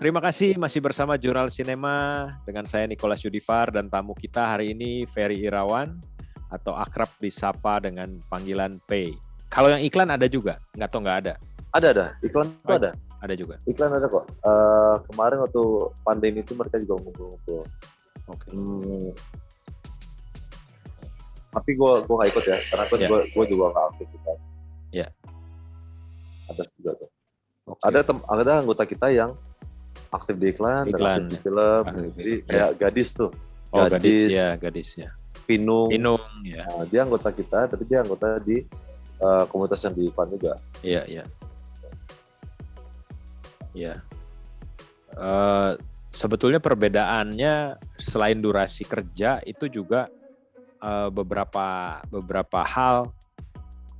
Terima kasih masih bersama Jurnal Cinema dengan saya Nicholas Yudifar dan tamu kita hari ini Ferry Irawan atau akrab disapa dengan panggilan P. Kalau yang iklan ada juga? Nggak ada? Ada. Iklan itu ada. Ada juga? Iklan ada kok. Kemarin waktu pandemi itu mereka juga ngumpul-ngumpul. Oke. Tapi gue nggak ikut ya, karena gue juga nggak aktif gitu. Iya. Ada juga tuh. Okay. Ada anggota kita yang aktif di iklan dan aktif di film. Jadi kayak gadis tuh. Oh, gadis ya. Pinung ya. Nah, dia anggota kita, tapi dia anggota di komunitas yang di iklan juga. Iya. Sebetulnya perbedaannya selain durasi kerja itu juga beberapa hal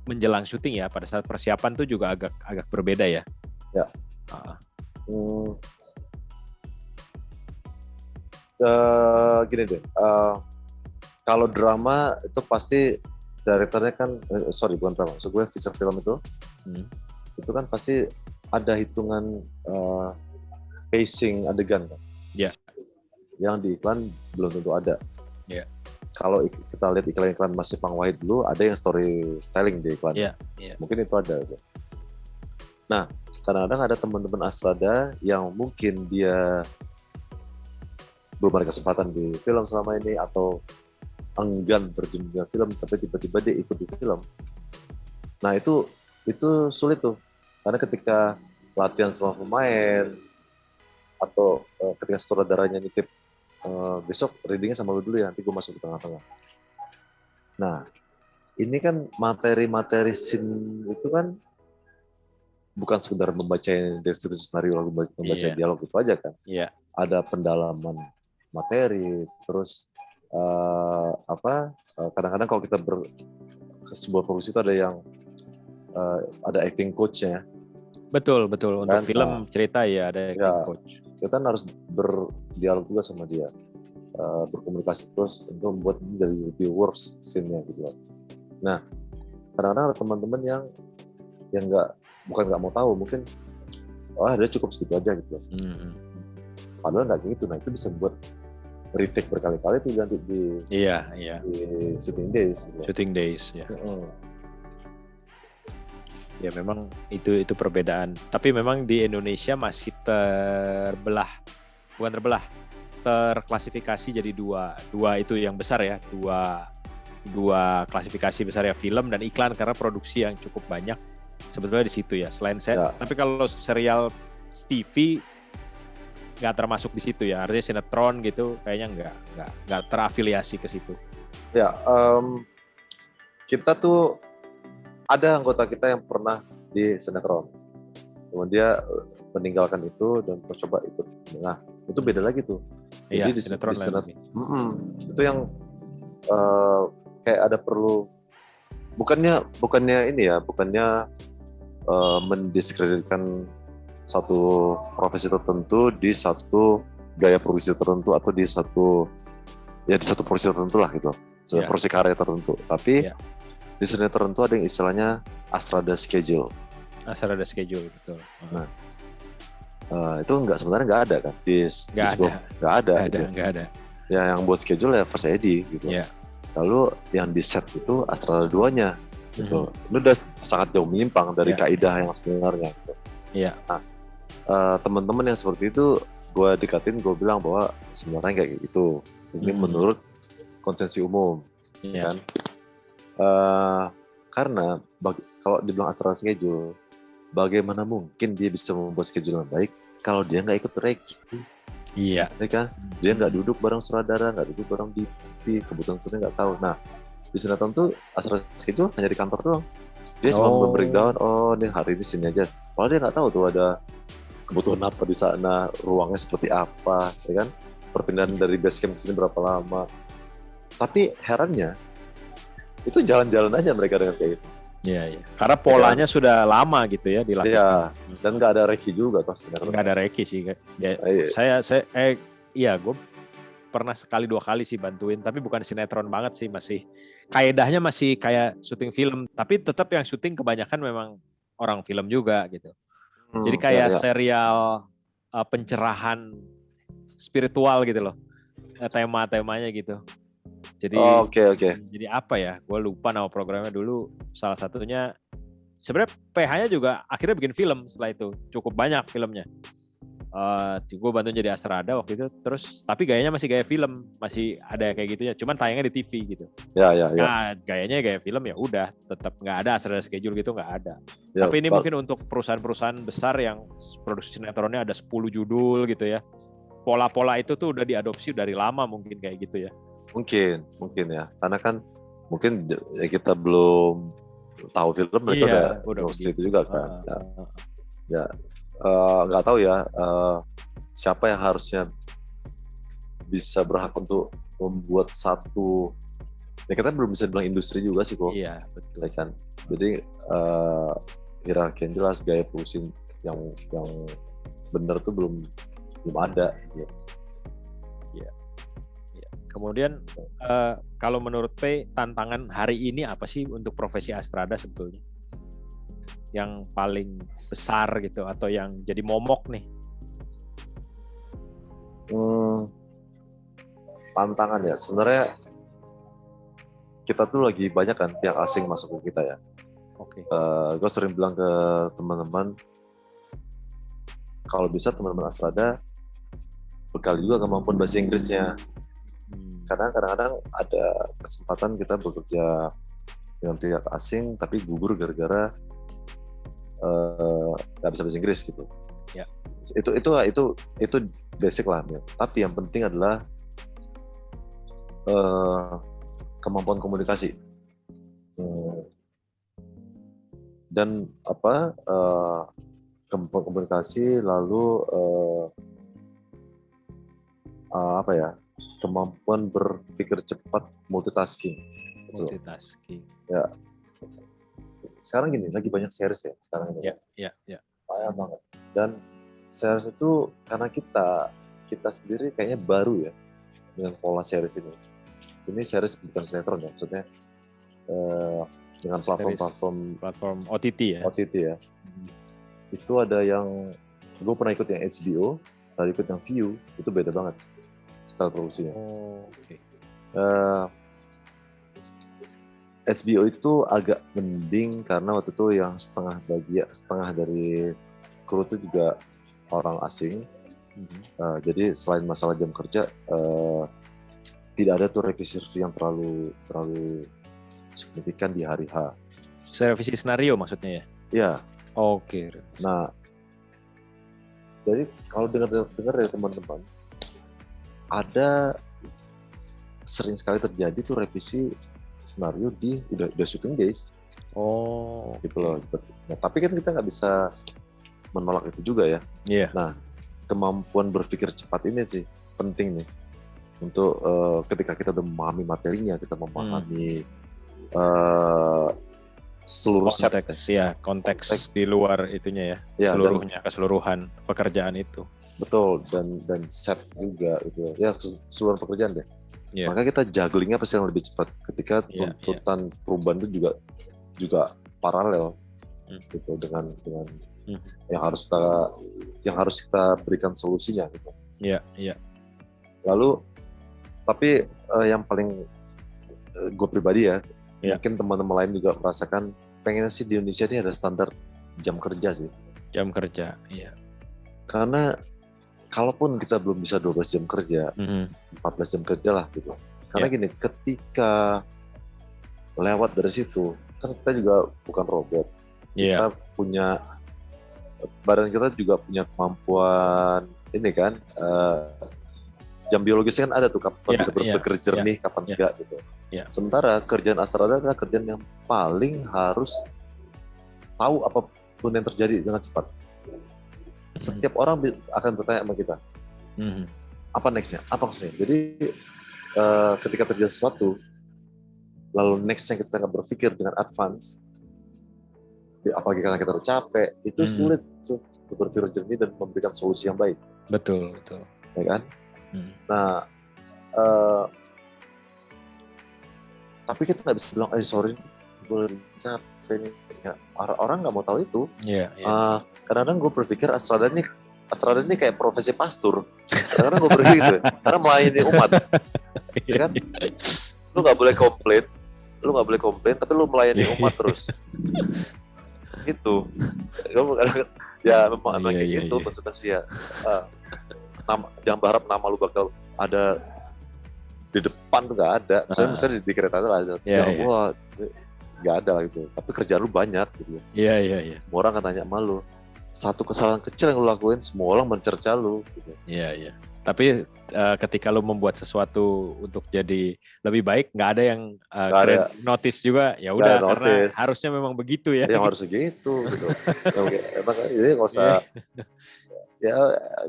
menjelang syuting ya, pada saat persiapan tuh juga agak berbeda ya. Ya. Gini deh, kalau drama itu pasti direkturnya kan, bukan drama, maksud gue feature film itu kan pasti ada hitungan pacing adegan kan. Iya. Yang di iklan belum tentu ada. Iya. Kalau kita lihat iklan masih Pang Wahid dulu, ada yang storytelling di iklan. Iya. Mungkin itu ada. Nah, kadang-kadang ada teman-teman Astrada yang mungkin dia belum ada kesempatan di film selama ini atau enggan terjun di film, tapi tiba-tiba dia ikut di film. Nah, itu sulit tuh. Karena ketika latihan sama pemain atau ketika sutradaranya nitip besok readingnya sama lu dulu ya, nanti gue masuk di tengah-tengah. Nah, ini kan materi-materi scene itu kan bukan sekedar membaca deskripsi skenario lalu membaca dialog itu aja kan. Iya. Ada pendalaman materi, terus kadang-kadang kalau kita sebuah produksi itu ada yang ada acting coach-nya. Betul. Untuk kan, film cerita ya ada acting coach. Kita harus berdialog juga sama dia, berkomunikasi terus untuk membuat ini jadi lebih worse scene-nya gitu. Nah, kadang-kadang ada teman-teman yang bukan nggak mau tahu, mungkin dia cukup segitu aja gitu. Padahal nggak gitu. Nah, itu bisa buat retake berkali-kali tuh nanti di shooting days. Gitu. Shooting days ya. Ya memang itu perbedaan. Tapi memang di Indonesia masih terklasifikasi jadi dua itu yang besar ya, dua klasifikasi besar ya, film dan iklan, karena produksi yang cukup banyak sebetulnya di situ ya. Selain tapi kalau serial TV nggak termasuk di situ ya, artinya sinetron gitu kayaknya nggak terafiliasi ke situ. Ya, kita tuh ada anggota kita yang pernah di sinetron, kemudian dia meninggalkan itu dan mencoba ikut. Nah, itu beda lagi tuh. Iya, jadi sinetron lagi. Itu yang kayak ada perlu, bukannya ini ya, bukannya mendiskreditkan satu profesi tertentu di satu gaya produksi tertentu atau di satu profesi tertentu lah gitu, profesi karya tertentu. Tapi di sinetron itu ada yang istilahnya Astrada schedule. Astrada schedule, betul. Nah, itu sebenarnya nggak ada kan nggak ada. Ya, yang buat schedule ya First Edi gitu. Yeah. Lalu yang di set itu Astrada 2-nya gitu. Itu udah sangat jauh menyimpang dari kaidah yang sebenarnya gitu. Iya. Nah, teman-teman yang seperti itu gue dekatin, gue bilang bahwa sebenarnya kayak gitu. Ini menurut konsensi umum, kan? Karena kalau dibilang Astrada schedule, bagaimana mungkin dia bisa membuat schedule yang baik kalau dia nggak ikut reki? Iya. Kan? Dia nggak duduk bareng sutradara, nggak duduk bareng DP, kebutuhan nggak tahu. Nah, di sinetron tuh Astrada schedule hanya di kantor doang. Dia cuma breakdown, ini hari ini sini aja. Kalau dia nggak tahu tuh ada kebutuhan apa di sana, ruangnya seperti apa, ya kan? Perpindahan dari base camp ke sini berapa lama. Tapi herannya, itu jalan-jalan aja mereka dengan kayak gitu. Iya. Karena polanya sudah lama gitu ya dilakukan. Iya, dan nggak ada reki juga toh sebenarnya. Nggak ada reki sih. Ya, gue pernah sekali dua kali sih bantuin, tapi bukan sinetron banget sih, masih kaedahnya masih kayak syuting film, tapi tetap yang syuting kebanyakan memang orang film juga gitu. Jadi kayak serial pencerahan spiritual gitu loh, tema-temanya gitu. Jadi Oke. Jadi apa ya? Gue lupa nama programnya dulu. Salah satunya sebenarnya PH-nya juga akhirnya bikin film setelah itu. Cukup banyak filmnya. Gue bantu jadi Astrada waktu itu. Terus tapi gayanya masih gaya film, masih ada kayak gitunya. Cuman tayangnya di TV gitu. Ya. Nah, gayanya gaya film ya udah, tetap nggak ada Astrada schedule gitu, nggak ada. Ya, tapi ini mungkin untuk perusahaan-perusahaan besar yang produksi sinetronnya ada 10 judul gitu ya. Pola-pola itu tuh udah diadopsi dari lama mungkin kayak gitu ya. Mungkin ya. Karena kan mungkin ya kita belum tahu film, mereka udah itu juga kan. Ya. Nggak tahu ya siapa yang harusnya bisa berhak untuk membuat satu, ya kita belum bisa bilang industri juga sih kok. Iya betul. Ya kan? Jadi hierarki yang jelas, gaya produksi yang benar tuh belum ada. Ya. Kemudian kalau menurut P, tantangan hari ini apa sih untuk profesi Astrada sebetulnya? Yang paling besar gitu, atau yang jadi momok nih? Tantangan ya, sebenarnya kita tuh lagi banyak kan pihak asing masuk ke kita ya. Oke. Gue sering bilang ke teman-teman, kalau bisa teman-teman Astrada bekali juga kemampuan bahasa Inggrisnya. Karena kadang-kadang ada kesempatan kita bekerja dengan pihak asing tapi gugur gara-gara nggak bisa bahasa Inggris gitu. Ya. Itu basic lah. Ya. Tapi yang penting adalah kemampuan komunikasi dan kemampuan komunikasi, lalu kemampuan berpikir cepat, multitasking. Multitasking. Ya. Sekarang gini, lagi banyak series ya sekarang ini. Ya. Banyak banget. Dan series itu karena kita sendiri kayaknya baru ya dengan pola series ini. Ini series bukan sinetron ya, maksudnya dengan platform OTT ya. OTT ya. Itu ada yang gue pernah ikut yang HBO, tadi ikut yang View, itu beda banget style produksinya. Oke. HBO itu agak mending karena waktu itu yang setengah dari kru itu juga orang asing. Jadi selain masalah jam kerja, tidak ada tuh revisi yang terlalu signifikan di hari H. Revisi skenario maksudnya ya? Iya. Oke. Nah, jadi kalau dengar dari teman-teman, ada sering sekali terjadi tuh revisi skenario di udah shooting days. Gitu loh. Nah, tapi kan kita nggak bisa menolak itu juga ya. Iya. Nah, kemampuan berpikir cepat ini sih penting nih untuk ketika kita udah memahami materinya, kita memahami seluruh konteks di luar itunya ya, seluruhnya, keseluruhan pekerjaan itu. Betul, dan set juga gitu ya, keseluruhan pekerjaan deh. Maka kita jugglingnya pasti yang lebih cepat ketika tuntutan perubahan itu juga paralel gitu dengan yang harus kita berikan solusinya gitu. Iya. Lalu tapi yang paling gue pribadi ya, mungkin teman-teman lain juga merasakan, pengennya sih di Indonesia ini ada standar jam kerja sih. Jam kerja, iya. Karena kalaupun kita belum bisa 12 jam kerja, 14 jam kerja lah gitu. Karena gini, ketika lewat dari situ, kan kita juga bukan robot. Kita punya, badan kita juga punya kemampuan ini kan, jam biologis kan ada tuh, kapan bisa berpikir jernih, kapan enggak gitu. Sementara kerjaan Astrada adalah kerjaan yang paling harus tahu apapun yang terjadi dengan cepat. Setiap orang akan bertanya sama kita, apa nextnya? Jadi ketika terjadi sesuatu, lalu nextnya kita nggak berpikir dengan advance, apalagi karena kita udah capek, itu sulit untuk berpikir jernih dan memberikan solusi yang baik. Betul. Ya kan? Nah, tapi kita nggak bisa bilang, sorry, gue capek nih. Ya, orang nggak mau tahu itu. Iya. Kadang-kadang gue berpikir Astrada ini Astrada ini kayak profesi pastor. Karena gue pergi gitu, karena melayani umat, ya kan? Lu nggak boleh komplain, tapi lu melayani umat terus. Gitu. Ya memang kayak gitu konsekuensi ya. Jangan berharap nama lu bakal ada di depan tuh nggak ada. Misalnya di kereta itu ada. Wah, nggak ada lah gitu. Tapi kerjaan lu banyak gitu. Iya. Orang kan tanya sama lu. Satu kesalahan kecil yang lu lakuin, semua orang mencerca lu. Gitu. Iya. Tapi ketika lu membuat sesuatu untuk jadi lebih baik, nggak ada yang notice juga. Ya udah, karena harusnya memang begitu ya. Yang harus segitu. Gitu. Emang jadi nggak usah. Ya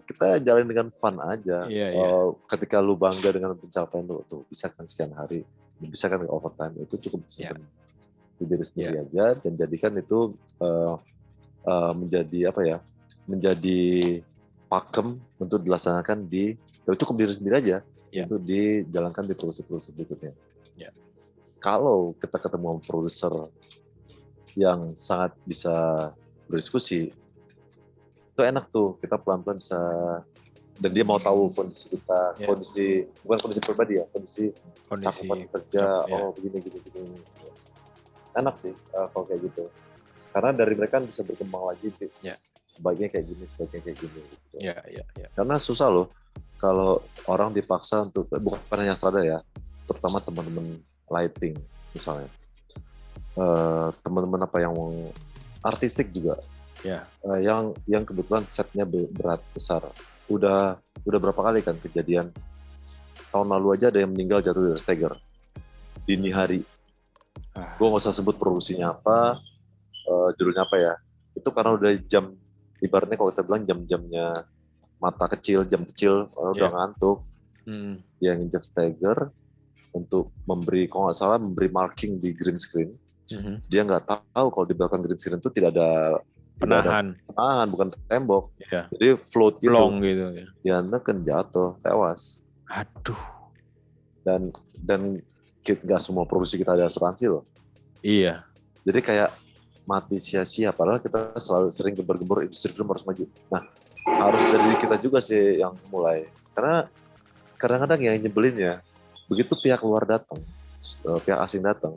kita jalan dengan fun aja. Ketika lu bangga dengan pencapaian lu, tuh bisa kan sekian hari, bisa kan overtime, itu cukup di diri sendiri aja, dan jadikan itu menjadi menjadi pakem untuk dilaksanakan cukup diri sendiri aja untuk dijalankan di produksi berikutnya. Kalau kita ketemu produser yang sangat bisa berdiskusi, itu enak tuh, kita pelan-pelan bisa, dan dia mau tahu kondisi kita, bukan kondisi pribadi ya, kondisi cakupan kerja, begini. Enak sih kalau kayak gitu. Karena dari mereka bisa berkembang lagi, sebaiknya kayak gini. Gitu. Karena susah loh kalau orang dipaksa untuk, bukan hanya Astrada ya, terutama teman-teman lighting misalnya, teman-teman yang artistik juga, yang kebetulan setnya besar. Udah berapa kali kan kejadian, tahun lalu aja ada yang meninggal jatuh dari stagger dini hari. Gue nggak usah sebut produksinya apa, judulnya apa ya, itu karena udah jam, ibaratnya kalau kita bilang jam-jamnya jam kecil, orang udah ngantuk, dia nginjak stagger untuk memberi, kalau nggak salah memberi marking di green screen. Dia nggak tahu kalau di belakang green screen itu tidak ada penahan, bukan tembok, jadi float gitu, dia neken jatuh, tewas. Aduh. Dan nggak semua produksi kita ada asuransi loh. Iya. Jadi kayak mati sia-sia, padahal kita selalu sering gembar-gembor industri film harus maju. Nah, harus dari kita juga sih yang mulai. Karena kadang-kadang yang nyebelin ya, begitu pihak luar datang, pihak asing datang,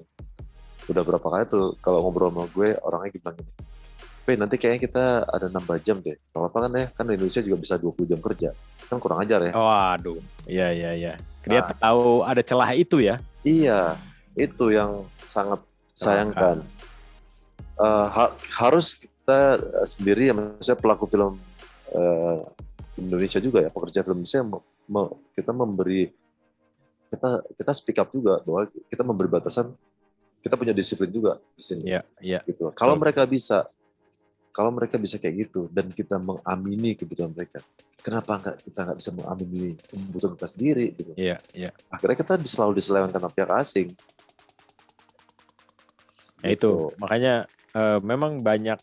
udah berapa kali tuh kalau ngobrol sama gue, orangnya bilang gini, nanti kayaknya kita ada nambah jam deh. Kalau apa kan ya, kan di Indonesia juga bisa 20 jam kerja. Kan kurang ajar ya. Waduh, iya. Dia tahu ada celah itu ya? Iya, itu yang sangat sayangkan. Harus kita sendiri, maksudnya pelaku film Indonesia juga ya, pekerja film Indonesia, kita memberi, kita speak up juga bahwa kita memberi batasan, kita punya disiplin juga di sini. Iya. Gitu. Kalau mereka bisa kayak gitu dan kita mengamini kebutuhan mereka, kenapa kita nggak bisa mengamini kebutuhan kita sendiri? Gitu. Iya. Akhirnya kita selalu diselewengkan sama pihak asing. Ya itu, makanya memang banyak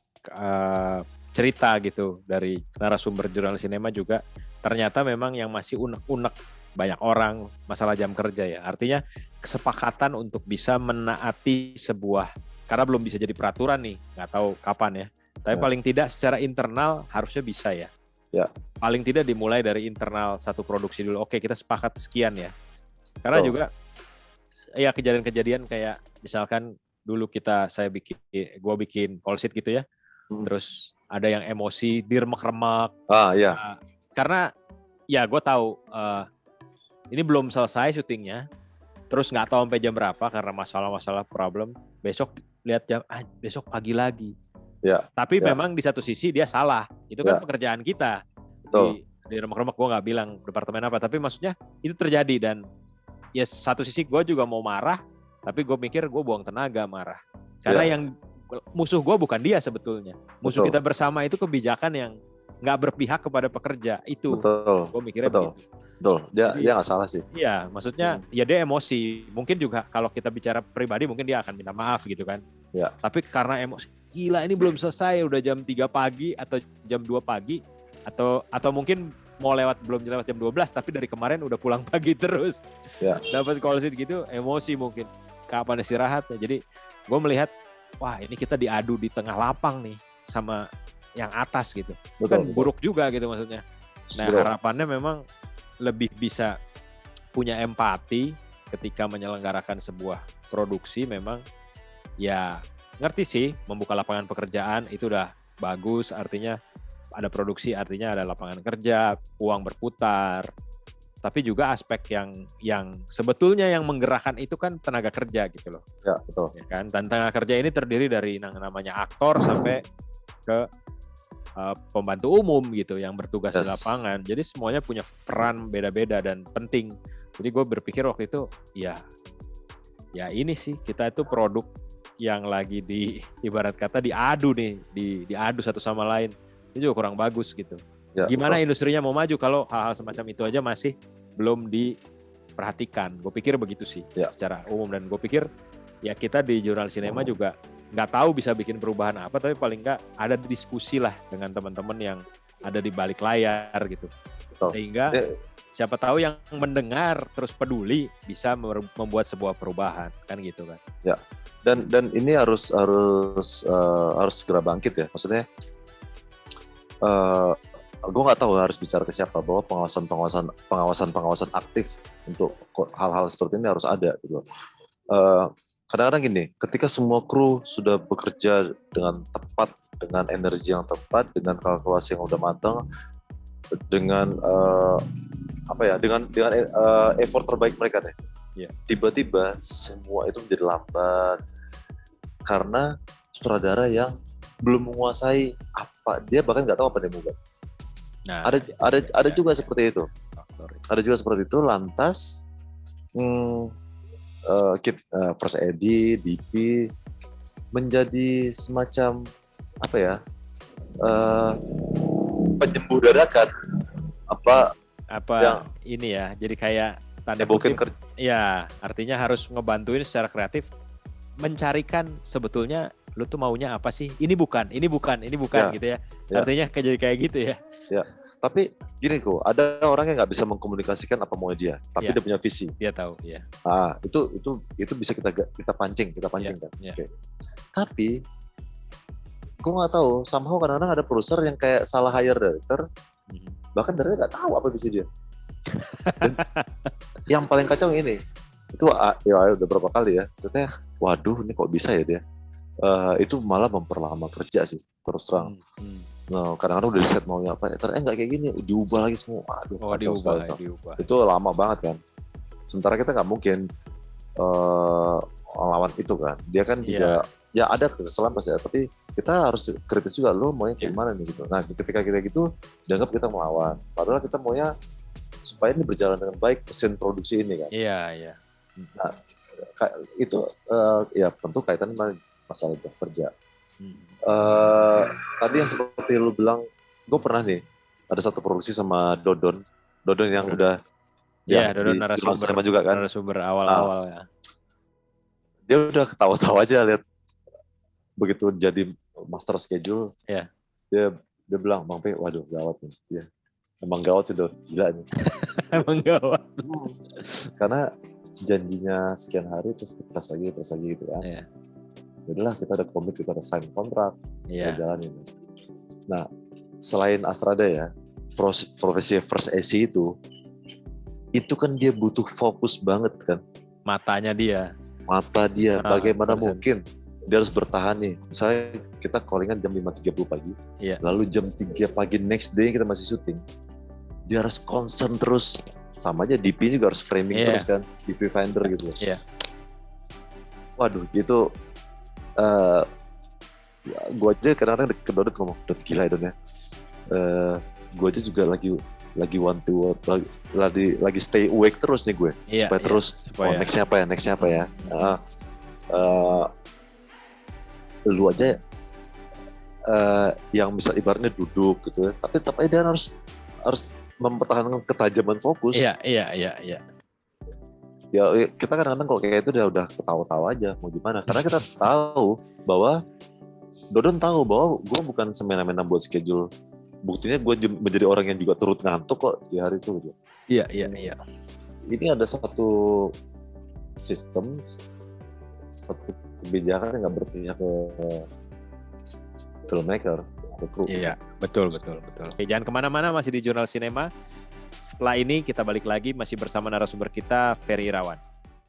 cerita gitu dari narasumber jurnal sinema juga, ternyata memang yang masih unek-unek banyak orang masalah jam kerja ya. Artinya kesepakatan untuk bisa menaati sebuah, karena belum bisa jadi peraturan nih, nggak tahu kapan ya. Tapi paling tidak secara internal harusnya bisa ya. Paling tidak dimulai dari internal satu produksi dulu. Oke, kita sepakat sekian ya. Karena juga ya kejadian-kejadian kayak misalkan dulu gue bikin call sheet gitu ya. Terus ada yang emosi, diremek-remek. Karena ya gue tahu ini belum selesai syutingnya. Terus nggak tahu sampai jam berapa karena masalah-masalah problem. Besok lihat jam, besok pagi lagi. Tapi memang di satu sisi dia salah. Itu kan pekerjaan kita. Di remek-remek, gue nggak bilang departemen apa. Tapi maksudnya itu terjadi, dan ya satu sisi gue juga mau marah. Tapi gue mikir gue buang tenaga marah. Karena yang musuh gue bukan dia sebetulnya. Musuh kita bersama itu kebijakan yang nggak berpihak kepada pekerja. Itu gue mikirnya begitu. Betul, dia nggak salah sih. Iya, maksudnya ya dia emosi. Mungkin juga kalau kita bicara pribadi mungkin dia akan minta maaf gitu kan. Tapi karena emosi, gila ini belum selesai, udah jam 3 pagi atau jam 2 pagi atau mungkin mau belum lewat jam 12 tapi dari kemarin udah pulang pagi terus. Dapat call sheet gitu, emosi mungkin. Kapan istirahatnya? Jadi gue melihat, wah ini kita diadu di tengah lapang nih sama yang atas gitu. Itu Betul, kan buruk juga gitu maksudnya. Nah, harapannya memang lebih bisa punya empati ketika menyelenggarakan sebuah produksi. Memang ya ngerti sih, membuka lapangan pekerjaan itu udah bagus, artinya ada produksi, artinya ada lapangan kerja, uang berputar. Tapi juga aspek yang sebetulnya yang menggerakkan itu kan tenaga kerja gitu loh. Ya, betul. Ya kan? Dan tenaga kerja ini terdiri dari namanya aktor sampai ke pembantu umum gitu yang bertugas di lapangan. Jadi semuanya punya peran beda-beda dan penting. Jadi gue berpikir waktu itu ya ini sih, kita itu produk yang lagi ibarat kata diadu nih, diadu satu sama lain. Itu juga kurang bagus gitu. Ya, gimana betul. Industrinya mau maju kalau hal-hal semacam itu aja masih belum diperhatikan. Gue pikir begitu sih secara umum. Dan gue pikir ya kita di Jurnal Sinema juga nggak tahu bisa bikin perubahan apa, tapi paling nggak ada diskusi lah dengan teman-teman yang ada di balik layar gitu. Betul. Sehingga siapa tahu yang mendengar terus peduli bisa membuat sebuah perubahan kan gitu kan. Ya. Dan ini harus segera bangkit ya. Maksudnya gue nggak tahu harus bicara ke siapa, bahwa pengawasan aktif untuk hal-hal seperti ini harus ada gitu. Kadang-kadang gini, ketika semua kru sudah bekerja dengan tepat, dengan energi yang tepat, dengan kalkulasi yang udah matang, dengan dengan effort terbaik mereka deh. Yeah. Tiba-tiba semua itu menjadi lambat karena sutradara yang belum menguasai apa, dia bahkan nggak tahu apa dia mau buat. Nah, ada juga seperti itu. Ada juga seperti itu. Lantas First AD, DP menjadi semacam penyembuh dadakan yang ini ya. Jadi kayak tanda kutip. Ya, artinya harus ngebantuin secara kreatif mencarikan sebetulnya lu tuh maunya apa sih? Ini bukan gitu ya. Artinya jadi kayak gitu ya. Ya. Tapi gini kok, ada orang yang nggak bisa mengkomunikasikan apa mau dia, tapi dia punya visi. Dia tahu, ya. Ah, itu bisa kita pancing kan. Okay. Tapi gue nggak tahu, somehow kadang-kadang ada produser yang kayak salah hire director, bahkan director nggak tahu apa visi dia. Dan yang paling kacau ini, itu udah berapa kali ya, maksudnya, waduh ini kok bisa ya dia. Itu malah memperlama kerja sih, terus terang. Nah, kadang-kadang udah di set maunya apa, nggak kayak gini, diubah lagi semua. Aduh, diubah. Itu lama banget kan. Sementara kita nggak mungkin lawan itu kan. Dia kan juga ya ada kesalahan pasti, tapi kita harus kritis juga, lo maunya kayak gimana nih gitu. Nah, ketika kita gitu dianggap kita melawan. Padahal kita maunya supaya ini berjalan dengan baik mesin produksi ini kan. Iya. Nah, itu ya tentu kaitannya dengan masalah jam kerja. Tadi yang seperti lu bilang, gue pernah nih ada satu produksi sama Dodon yang udah Dodon narasumber juga kan, narasumber awal-awal ya. Dia udah ketawa-tawa aja lihat begitu jadi master schedule. Dia bilang, Bang P, waduh gawat nih. Ya, emang gawat sih Don, gila nih. Emang gawat. Karena janjinya sekian hari terus lagi gitu kan. Udahlah, kita ada komit, kita ada sign kontrak, kita jalanin. Nah, selain Astrada ya, profesi First AC itu kan dia butuh fokus banget kan. Mata dia, bagaimana mungkin dia harus bertahan nih. Misalnya kita callingan jam 5.30 pagi, lalu jam 3 pagi next day kita masih syuting. Dia harus concern terus, sama aja DP juga harus framing terus kan, di Viewfinder gitu. Waduh, gitu. Gue aja kadang-kadang ke Dodot ngomong, Dot gila ya Don ya. Gue aja juga lagi want to lagi stay awake terus nih gue, supaya terus nextnya apa ya. Lu aja yang bisa ibaratnya duduk gitu ya, tapi tetap aja dia harus mempertahankan ketajaman fokus. Iya. Ya kita kadang-kadang kalau kayak itu udah ketawa-tawa aja mau gimana, karena kita tahu bahwa Dodon tahu bahwa gue bukan semena-mena buat schedule, buktinya gue menjadi orang yang juga turut ngantuk kok di hari itu gitu. Iya. Ini ada satu sistem, satu kebijakan yang nggak berpihak ke filmmaker. kru. Iya, betul. Oke, jangan kemana-mana, masih di Jurnal Sinema. Setelah ini kita balik lagi masih bersama narasumber kita, Ferry Irawan.